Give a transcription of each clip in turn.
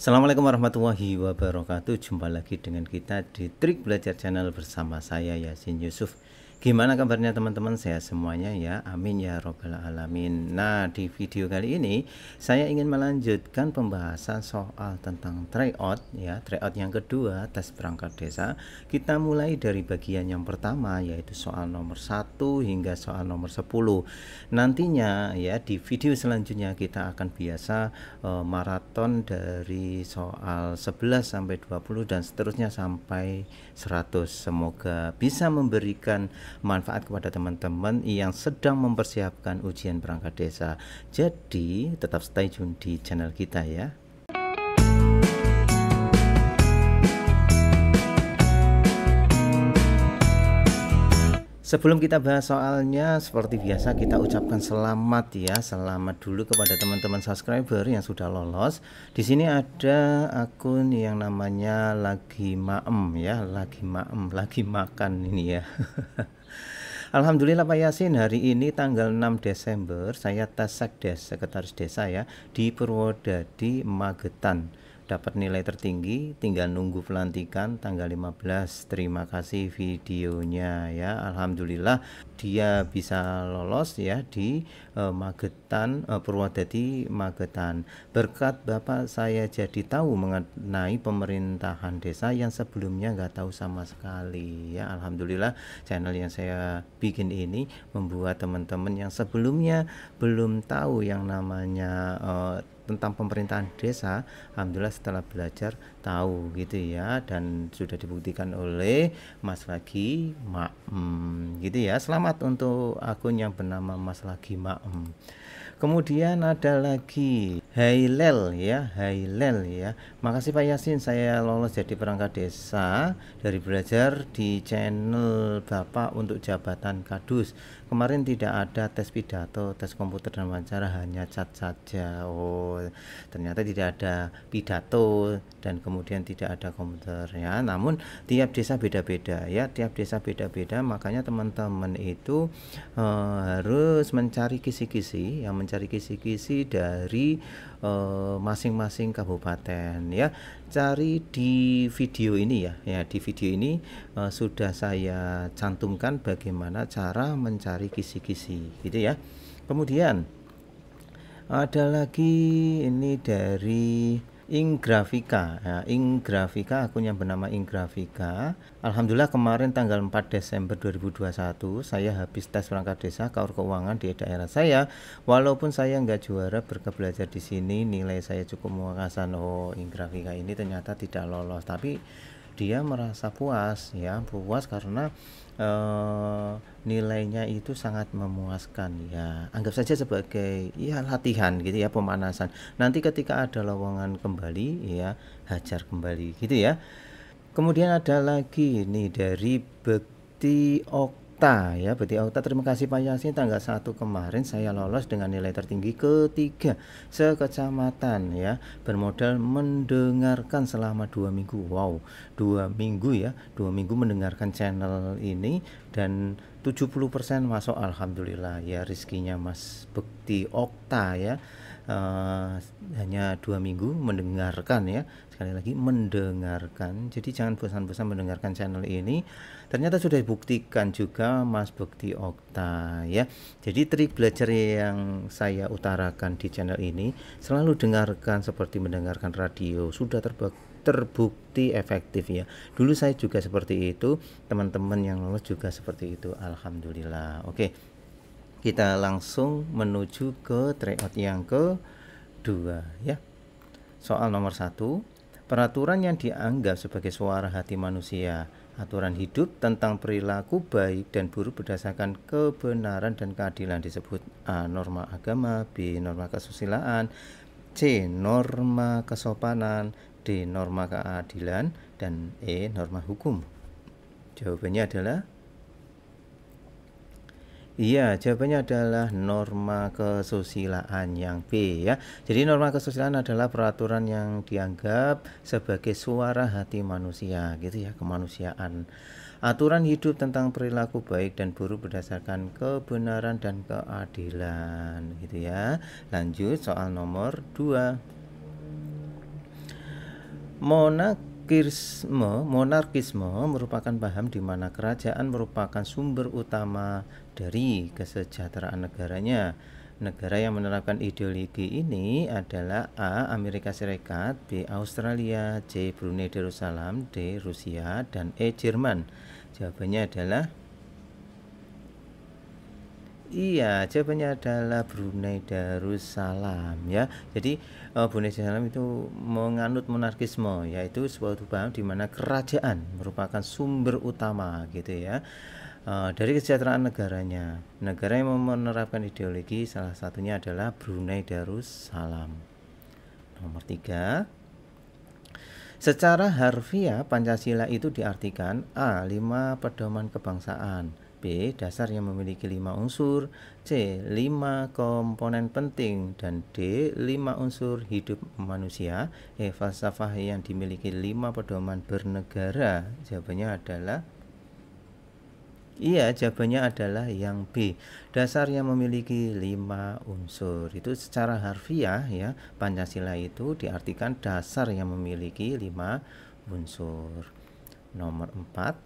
Assalamualaikum warahmatullahi wabarakatuh. Jumpa lagi dengan kita di Trik Belajar Channel bersama saya Yasin Yusuf. Gimana kabarnya teman-teman? Sehat semuanya ya, amin ya robbal alamin. Nah, di video kali ini saya ingin melanjutkan pembahasan soal tentang tryout ya, tryout yang kedua, tes perangkat desa. Kita mulai dari bagian yang pertama, yaitu soal nomor 1 hingga soal nomor 10. Nantinya ya, di video selanjutnya kita akan biasa maraton dari soal 11 sampai 20 dan seterusnya sampai 100. Semoga bisa memberikan manfaat kepada teman-teman yang sedang mempersiapkan ujian perangkat desa. Jadi tetap stay tune di channel kita ya. Sebelum kita bahas soalnya, seperti biasa kita ucapkan selamat ya, selamat dulu kepada teman-teman subscriber yang sudah lolos. Di sini ada akun yang namanya lagi maem ya, lagi makan ini ya. Alhamdulillah Pak Yasin, hari ini tanggal 6 Desember saya tes sekdes, sekretaris desa ya, di Purwodadi Magetan. Dapat nilai tertinggi, tinggal nunggu pelantikan tanggal 15. Terima kasih videonya ya. Alhamdulillah dia bisa lolos ya di Magetan, Purwodadi Magetan. Berkat Bapak saya jadi tahu mengenai pemerintahan desa yang sebelumnya nggak tahu sama sekali ya. Alhamdulillah channel yang saya bikin ini membuat teman-teman yang sebelumnya belum tahu yang namanya tentang pemerintahan desa, alhamdulillah setelah belajar tahu gitu ya, dan sudah dibuktikan oleh Mas Lagi Maem gitu ya. Selamat untuk akun yang bernama Mas Lagi Maem. Kemudian ada lagi Hailel ya, Hailel ya. Makasih Pak Yasin, saya lolos jadi perangkat desa dari belajar di channel Bapak untuk jabatan Kadus. Kemarin tidak ada tes pidato, tes komputer dan wawancara, hanya chat saja. Oh, ternyata tidak ada pidato dan kemudian tidak ada komputer ya. Namun tiap desa beda-beda ya, tiap desa beda-beda, makanya teman-teman itu harus mencari kisi-kisi yang mencari kisi-kisi dari masing-masing kabupaten ya. Cari di video ini ya, di video ini sudah saya cantumkan bagaimana cara mencari kisi-kisi gitu ya. Kemudian ada lagi ini dari Ingrafika ya, Ingrafika, akun yang bernama Ingrafika. Alhamdulillah kemarin tanggal 4 Desember 2021 saya habis tes perangkat desa KUR keuangan di daerah saya. Walaupun saya nggak juara, berkat belajar di sini nilai saya cukup memuaskan. Oh, Ingrafika ini ternyata tidak lolos, tapi dia merasa puas ya, puas karena nilainya itu sangat memuaskan ya. Anggap saja sebagai ya latihan gitu ya, pemanasan. Nanti ketika ada lowongan kembali ya, hajar kembali gitu ya. Kemudian ada lagi nih dari Bekti Okta ya, Bekti Okta. Terima kasih Pak Yasin, tanggal 1 kemarin saya lolos dengan nilai tertinggi ketiga sekecamatan ya, bermodal mendengarkan selama 2 minggu. Wow, 2 minggu ya, 2 minggu mendengarkan channel ini dan 70% masuk. Alhamdulillah ya, rizkinya Mas Bekti Okta ya. Hanya 2 minggu mendengarkan ya, sekali lagi mendengarkan. Jadi jangan bosan-bosan mendengarkan channel ini, ternyata sudah dibuktikan juga Mas Bekti Okta ya. Jadi trik belajar yang saya utarakan di channel ini selalu dengarkan seperti mendengarkan radio, sudah terbukti efektif ya. Dulu saya juga seperti itu, teman-teman yang lolos juga seperti itu, alhamdulillah. Oke, kita langsung menuju ke tryout yang kedua ya. Soal nomor 1, peraturan yang dianggap sebagai suara hati manusia, aturan hidup tentang perilaku baik dan buruk berdasarkan kebenaran dan keadilan disebut A. Norma agama, B. Norma kesusilaan, C. Norma kesopanan, D. Norma keadilan, dan E. Norma hukum. Jawabannya adalah iya, jawabannya adalah norma kesusilaan yang B ya. Jadi norma kesusilaan adalah peraturan yang dianggap sebagai suara hati manusia gitu ya, kemanusiaan. Aturan hidup tentang perilaku baik dan buruk berdasarkan kebenaran dan keadilan gitu ya. Lanjut soal nomor 2. Monarkisme merupakan paham di mana kerajaan merupakan sumber utama dari kesejahteraan negaranya. Negara yang menerapkan ideologi ini adalah A. Amerika Serikat, B. Australia, C. Brunei Darussalam, D. Rusia, dan E. Jerman. Jawabannya adalah jawabannya adalah Brunei Darussalam ya. Jadi Brunei Darussalam itu menganut monarkisme, yaitu suatu paham di mana kerajaan merupakan sumber utama gitu ya. Dari kesejahteraan negaranya. Negara yang menerapkan ideologi salah satunya adalah Brunei Darussalam. Nomor 3. Secara harfiah Pancasila itu diartikan A. 5 pedoman kebangsaan, B. Dasar yang memiliki 5 unsur, C. 5 komponen penting, dan D. 5 unsur hidup manusia. Falsafah yang dimiliki 5 pedoman bernegara. Jawabannya adalah yang B. Dasar yang memiliki 5 unsur. Itu secara harfiah ya, Pancasila itu diartikan dasar yang memiliki 5 unsur. Nomor 4.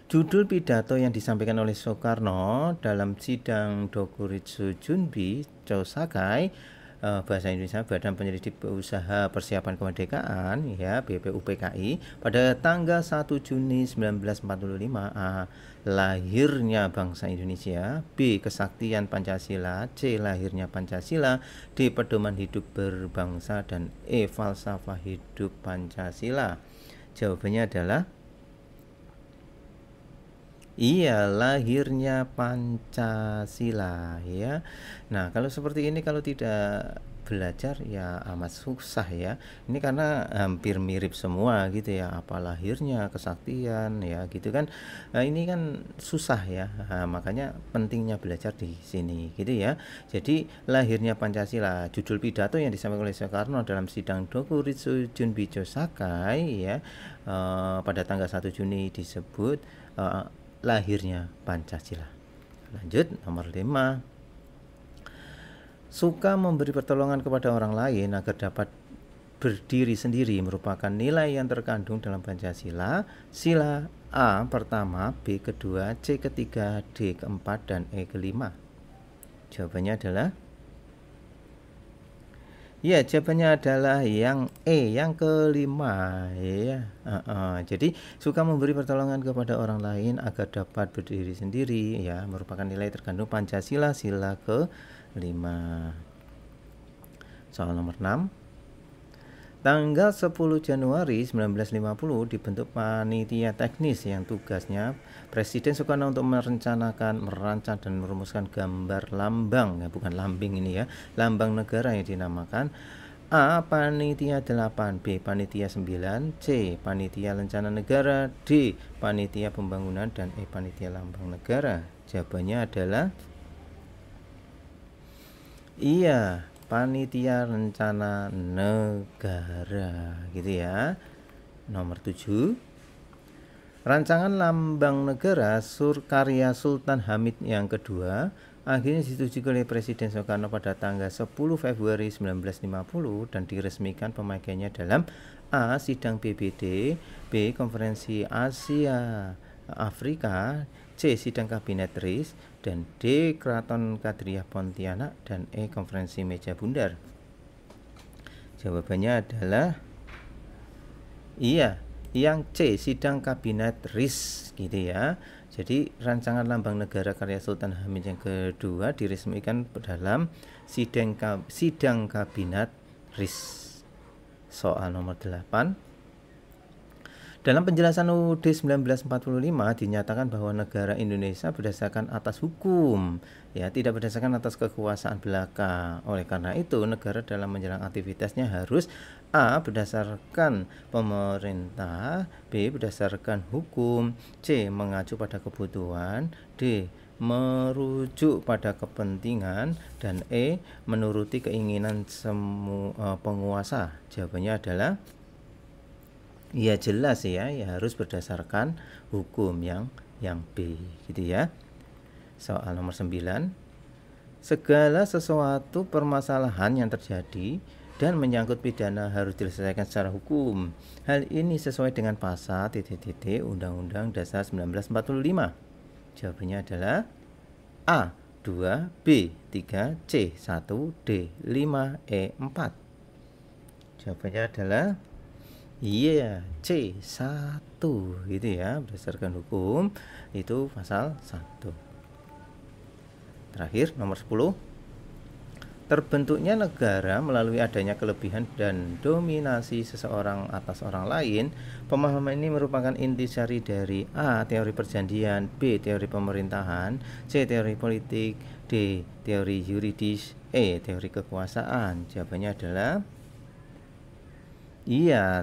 Judul pidato yang disampaikan oleh Soekarno dalam sidang Dokuritsu Junbi Chosakai, bahasa Indonesia Badan Penyelidik Usaha Persiapan Kemerdekaan ya, BPUPKI, pada tanggal 1 Juni 1945. A. Lahirnya bangsa Indonesia, B. Kesaktian Pancasila, C. Lahirnya Pancasila, D. Pedoman hidup berbangsa, dan E. Falsafah hidup Pancasila. Jawabannya adalah lahirnya Pancasila ya. Nah, kalau seperti ini kalau tidak belajar ya amat susah ya. Ini karena hampir mirip semua gitu ya. Apa lahirnya, kesaktian ya gitu kan. Nah, ini kan susah ya. Nah, makanya pentingnya belajar di sini gitu ya. Jadi lahirnya Pancasila, judul pidato yang disampaikan oleh Soekarno dalam sidang Dokuritsu Junbi Chosakai ya, pada tanggal 1 Juni disebut lahirnya Pancasila. Lanjut, nomor 5. Suka memberi pertolongan kepada orang lain agar dapat berdiri sendiri merupakan nilai yang terkandung dalam Pancasila. Sila A pertama, B kedua, C ketiga, D keempat, dan E kelima. Jawabannya adalah jawabannya adalah yang E, yang kelima ya. Jadi suka memberi pertolongan kepada orang lain agar dapat berdiri sendiri ya, merupakan nilai terkandung Pancasila, sila ke-5. Soal nomor 6. Tanggal 10 Januari 1950 dibentuk panitia teknis yang tugasnya Presiden Soekarno untuk merencanakan, merancang, dan merumuskan gambar lambang, ya bukan lambing ini ya, lambang negara yang dinamakan A. Panitia 8, B. Panitia 9, C. Panitia Lencana Negara, D. Panitia Pembangunan, dan E. Panitia Lambang Negara. Jawabannya adalah Panitia Rencana Negara gitu ya. Nomor 7. Rancangan lambang negara karya Sultan Hamid yang kedua akhirnya disetujui oleh Presiden Soekarno pada tanggal 10 Februari 1950 dan diresmikan pemakaiannya dalam A. Sidang PBB, B. Konferensi Asia Afrika, C. Sidang Kabinet RIS, dan D. Keraton Kadriah Pontianak, dan E. Konferensi Meja Bundar. Jawabannya adalah yang C. Sidang Kabinet RIS gitu ya. Jadi rancangan lambang negara karya Sultan Hamid yang kedua diresmikan dalam sidang Kabinet RIS. Soal nomor 8. Dalam penjelasan UUD 1945 dinyatakan bahwa negara Indonesia berdasarkan atas hukum, ya tidak berdasarkan atas kekuasaan belaka. Oleh karena itu, negara dalam menjalankan aktivitasnya harus A. berdasarkan pemerintah, B. berdasarkan hukum, C. mengacu pada kebutuhan, D. merujuk pada kepentingan, dan E. menuruti keinginan semua penguasa. Jawabannya adalah jelas ya harus berdasarkan hukum yang B gitu ya. Soal nomor 9. Segala sesuatu permasalahan yang terjadi dan menyangkut pidana harus diselesaikan secara hukum. Hal ini sesuai dengan pasal Undang-Undang Dasar 1945. Jawabannya adalah A 2, B 3, C 1, D 5, E 4. Jawabannya adalah C 1 gitu ya, berdasarkan hukum itu pasal 1. Terakhir nomor 10. Terbentuknya negara melalui adanya kelebihan dan dominasi seseorang atas orang lain. Pemahaman ini merupakan intisari dari A. Teori perjanjian, B. Teori pemerintahan, C. Teori politik, D. Teori yuridis, E. Teori kekuasaan. Jawabannya adalah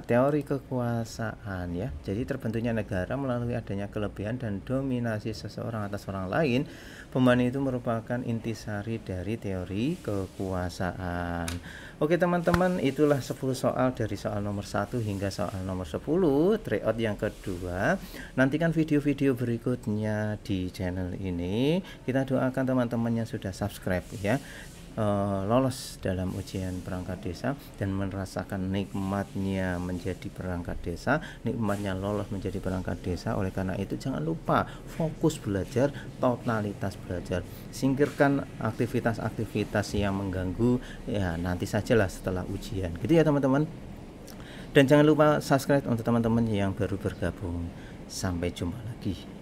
teori kekuasaan ya. Jadi terbentuknya negara melalui adanya kelebihan dan dominasi seseorang atas orang lain. Pemahaman itu merupakan intisari dari teori kekuasaan. Oke teman-teman, itulah 10 soal dari soal nomor 1 hingga soal nomor 10 tryout yang kedua. Nantikan video-video berikutnya di channel ini. Kita doakan teman-teman yang sudah subscribe ya, lolos dalam ujian perangkat desa dan merasakan nikmatnya menjadi perangkat desa, nikmatnya lolos menjadi perangkat desa. Oleh karena itu jangan lupa fokus belajar, totalitas belajar, singkirkan aktivitas-aktivitas yang mengganggu ya, nanti sajalah setelah ujian gitu ya teman-teman. Dan jangan lupa subscribe untuk teman-teman yang baru bergabung. Sampai jumpa lagi.